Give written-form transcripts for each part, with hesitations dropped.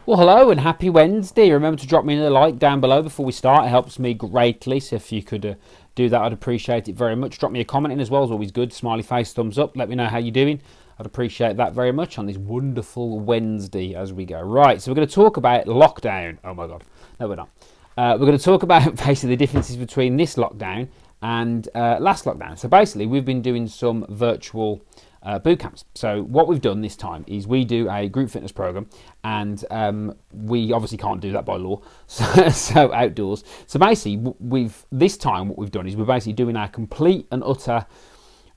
Well, hello and happy Wednesday. Remember to drop me a like down below before we start. It helps me greatly. So if you could do that, I'd appreciate it very much. Drop me a comment in as well. Is always good. Smiley face, thumbs up. Let me know how you're doing. I'd appreciate that very much on this wonderful Wednesday as we go. Right, so we're going to talk about lockdown. Oh my God. No, we're not. We're going to talk about basically the differences between this lockdown and last lockdown. So basically, we've been doing some virtual boot camps. So what we've done this time is we do a group fitness program, and we obviously can't do that by law, so outdoors. So basically, this time what we've done is we're basically doing our complete and utter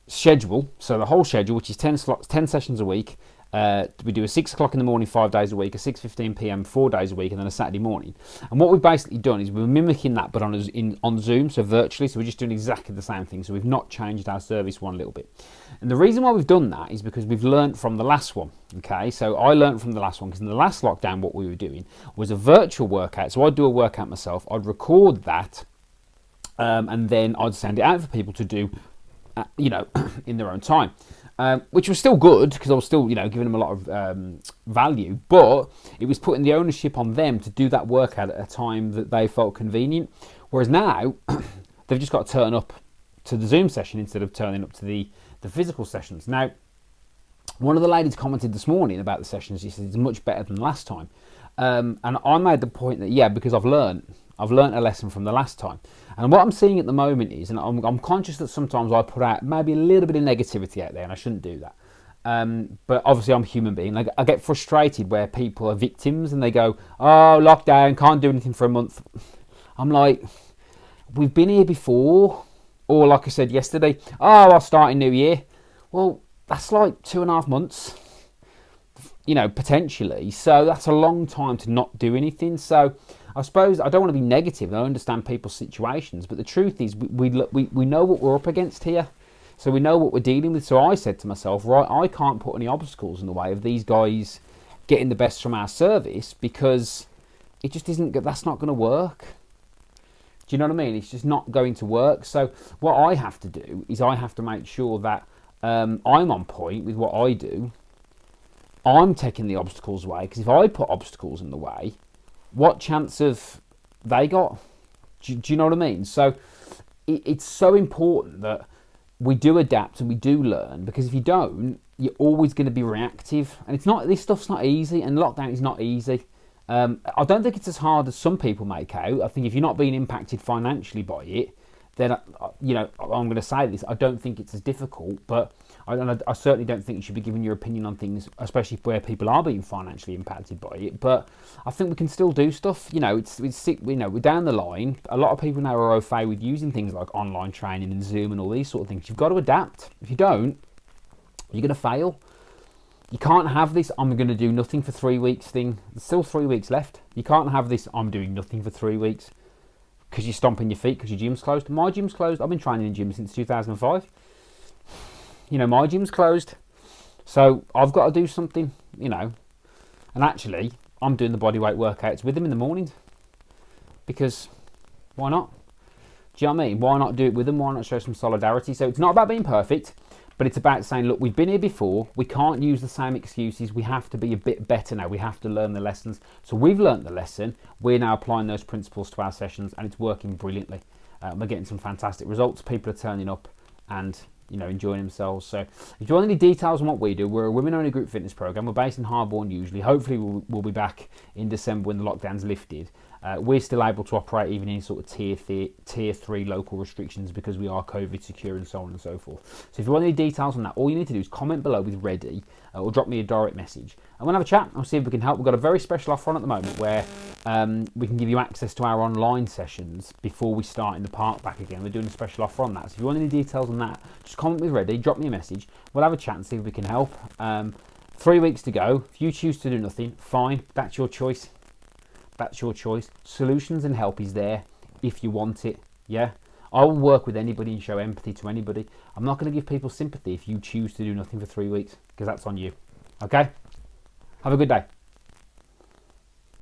schedule. So the whole schedule, which is 10 slots, 10 sessions a week. We do a 6 o'clock in the morning 5 days a week, a 6:15 p.m. 4 days a week, and then a Saturday morning. And what we've basically done is we're mimicking that, but on Zoom, so virtually. So we're just doing exactly the same thing. So we've not changed our service one little bit. And the reason why we've done that is because we've learnt from the last one. Okay, so I learnt from the last one because in the last lockdown, what we were doing was a virtual workout. So I'd do a workout myself, I'd record that, and then I'd send it out for people to do, in their own time. Which was still good because I was still, giving them a lot of value, but it was putting the ownership on them to do that workout at a time that they felt convenient. Whereas now, they've just got to turn up to the Zoom session instead of turning up to the physical sessions. Now, one of the ladies commented this morning about the sessions. She said it's much better than last time, and I made the point that because I've learned a lesson from the last time. And what I'm seeing at the moment is, and I'm conscious that sometimes I put out maybe a little bit of negativity out there, and I shouldn't do that. But obviously I'm a human being. I get frustrated where people are victims and they go, oh, lockdown, can't do anything for a month. I'm like, we've been here before. Or like I said yesterday, oh, I'll start in New Year. Well, that's like 2.5 months, potentially. So that's a long time to not do anything. So I suppose I don't want to be negative. I understand people's situations, but the truth is we know what we're up against here. So we know what we're dealing with. So I said to myself, right, I can't put any obstacles in the way of these guys getting the best from our service because it just isn't. That's not going to work. Do you know what I mean? It's just not going to work. So what I have to do is I have to make sure that I'm on point with what I do. I'm taking the obstacles away, because if I put obstacles in the way, what chance have they got? Do you know what I mean? So it's so important that we do adapt and we do learn, because if you don't, you're always going to be reactive. And this stuff's not easy, and lockdown is not easy. I don't think it's as hard as some people make out. I think if you're not being impacted financially by it, then, I'm going to say this, I don't think it's as difficult, but I certainly don't think you should be giving your opinion on things, especially where people are being financially impacted by it. But I think we can still do stuff. We're down the line. A lot of people now are au fait with using things like online training and Zoom and all these sort of things. You've got to adapt. If you don't, you're going to fail. You can't have this I'm going to do nothing for 3 weeks thing. There's still 3 weeks left. You can't have this I'm doing nothing for 3 weeks because you're stomping your feet because your gym's closed. My gym's closed. I've been training in gym since 2005. My gym's closed. So I've got to do something, And actually, I'm doing the bodyweight workouts with them in the mornings. Because why not? Do you know what I mean? Why not do it with them? Why not show some solidarity? So it's not about being perfect, but it's about saying, look, we've been here before. We can't use the same excuses. We have to be a bit better now. We have to learn the lessons. So we've learned the lesson. We're now applying those principles to our sessions, and it's working brilliantly. We're getting some fantastic results. People are turning up and enjoying themselves. So if you want any details on what we do, we're a women-only group fitness program. We're based in Harborne usually. Hopefully we'll be back in December when the lockdown's lifted. We're still able to operate even in sort of tier 3 local restrictions because we are COVID secure and so on and so forth. So if you want any details on that, all you need to do is comment below with ready or drop me a direct message and we'll have a chat and see if we can help. We've got a very special offer on at the moment where we can give you access to our online sessions before we start in the park back again. We're doing a special offer on that. So if you want any details on that, just comment with ready, drop me a message. We'll have a chat and see if we can help. 3 weeks to go. If you choose to do nothing, fine. That's your choice. That's your choice. Solutions and help is there if you want it. Yeah, I will work with anybody and show empathy to anybody. I'm not going to give people sympathy if you choose to do nothing for 3 weeks, because that's on you. Okay, have a good day.